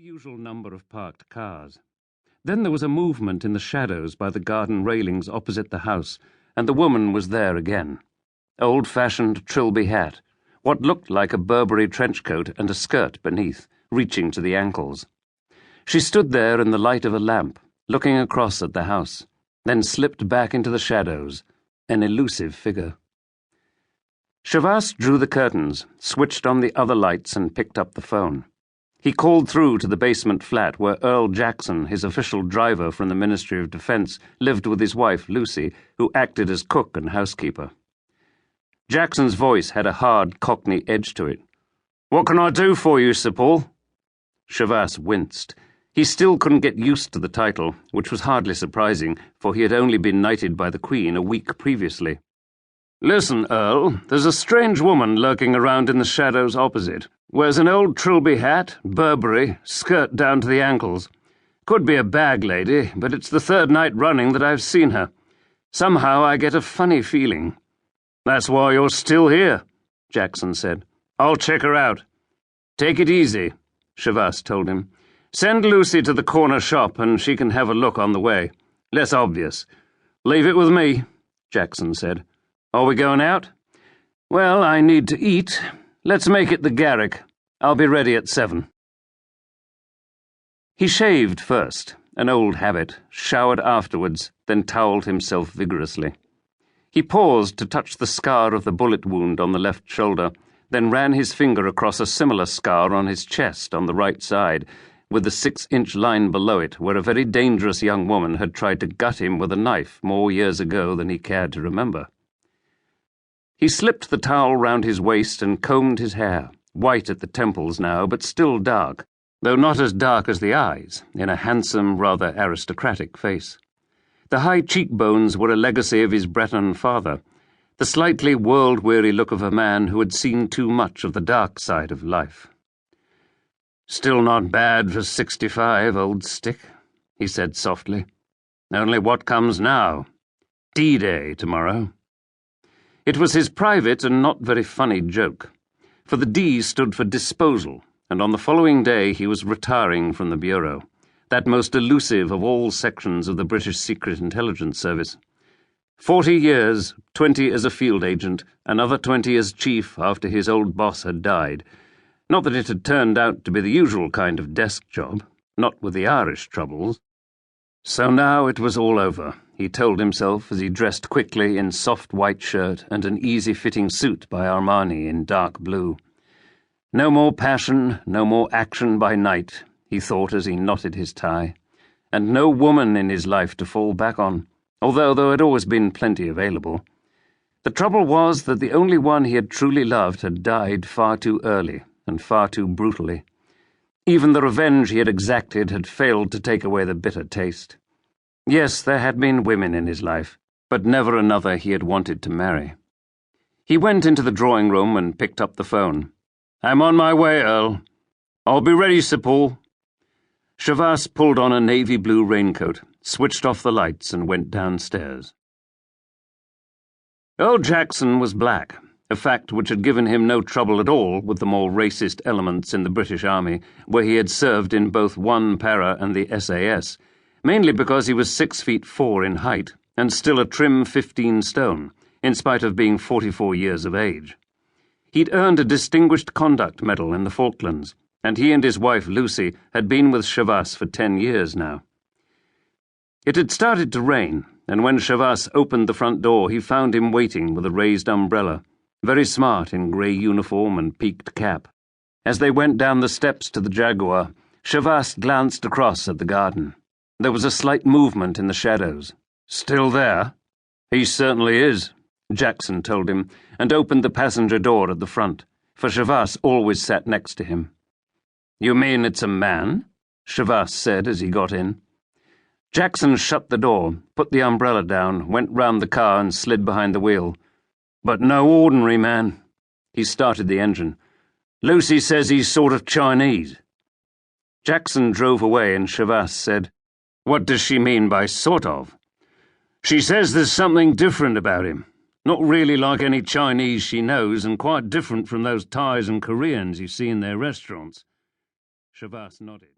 usual number of parked cars. Then there was a movement in the shadows by the garden railings opposite the house, and the woman was there again. Old-fashioned Trilby hat, what looked like a Burberry trench coat and a skirt beneath, reaching to the ankles. She stood there in the light of a lamp, looking across at the house, then slipped back into the shadows, an elusive figure. Chavasse drew the curtains, switched on the other lights and picked up the phone. He called through to the basement flat where Earl Jackson, his official driver from the Ministry of Defence, lived with his wife, Lucy, who acted as cook and housekeeper. Jackson's voice had a hard Cockney edge to it. "What can I do for you, Sir Paul?" Chavasse winced. He still couldn't get used to the title, which was hardly surprising, for he had only been knighted by the Queen a week previously. "Listen, Earl, there's a strange woman lurking around in the shadows opposite. Wears an old Trilby hat, Burberry, skirt down to the ankles. Could be a bag lady, but it's the third night running that I've seen her. Somehow I get a funny feeling." "That's why you're still here," Jackson said. "I'll check her out." "Take it easy," Chavasse told him. "Send Lucy to the corner shop and she can have a look on the way. Less obvious. Leave it with me," Jackson said. "Are we going out?" "Well, I need to eat. Let's make it the Garrick. I'll be ready at 7. He shaved first, an old habit, showered afterwards, then towelled himself vigorously. He paused to touch the scar of the bullet wound on the left shoulder, then ran his finger across a similar scar on his chest on the right side, with the 6-inch line below it where a very dangerous young woman had tried to gut him with a knife more years ago than he cared to remember. He slipped the towel round his waist and combed his hair, white at the temples now, but still dark, though not as dark as the eyes, in a handsome, rather aristocratic face. The high cheekbones were a legacy of his Breton father, the slightly world-weary look of a man who had seen too much of the dark side of life. "Still not bad for 65, old stick," he said softly. "Only what comes now? D-Day tomorrow." It was his private and not very funny joke, for the D stood for disposal, and on the following day he was retiring from the Bureau, that most elusive of all sections of the British Secret Intelligence Service. 40 years, 20 as a field agent, another 20 as chief after his old boss had died. Not that it had turned out to be the usual kind of desk job, not with the Irish troubles. So now it was all over, he told himself as he dressed quickly in soft white shirt and an easy-fitting suit by Armani in dark blue. No more passion, no more action by night, he thought as he knotted his tie, and no woman in his life to fall back on, although there had always been plenty available. The trouble was that the only one he had truly loved had died far too early and far too brutally. Even the revenge he had exacted had failed to take away the bitter taste. Yes, there had been women in his life, but never another he had wanted to marry. He went into the drawing-room and picked up the phone. "I'm on my way, Earl." "I'll be ready, Sir Paul." Chavasse pulled on a navy blue raincoat, switched off the lights and went downstairs. Earl Jackson was black, a fact which had given him no trouble at all with the more racist elements in the British Army, where he had served in both 1 Para and the SAS, mainly because he was 6'4" in height and still a trim 15 stone, in spite of being 44 years of age. He'd earned a Distinguished Conduct Medal in the Falklands, and he and his wife Lucy had been with Chavasse for 10 years now. It had started to rain, and when Chavasse opened the front door he found him waiting with a raised umbrella, very smart in grey uniform and peaked cap. As they went down the steps to the Jaguar, Chavasse glanced across at the garden. There was a slight movement in the shadows. "Still there?" "He certainly is," Jackson told him, and opened the passenger door at the front, for Chavasse always sat next to him. "You mean it's a man?" Chavasse said as he got in. Jackson shut the door, put the umbrella down, went round the car and slid behind the wheel. "But no ordinary man." He started the engine. "Lucy says he's sort of Chinese." Jackson drove away and Chavasse said, "What does she mean by sort of?" "She says there's something different about him. Not really like any Chinese she knows, and quite different from those Thais and Koreans you see in their restaurants." Chavasse nodded.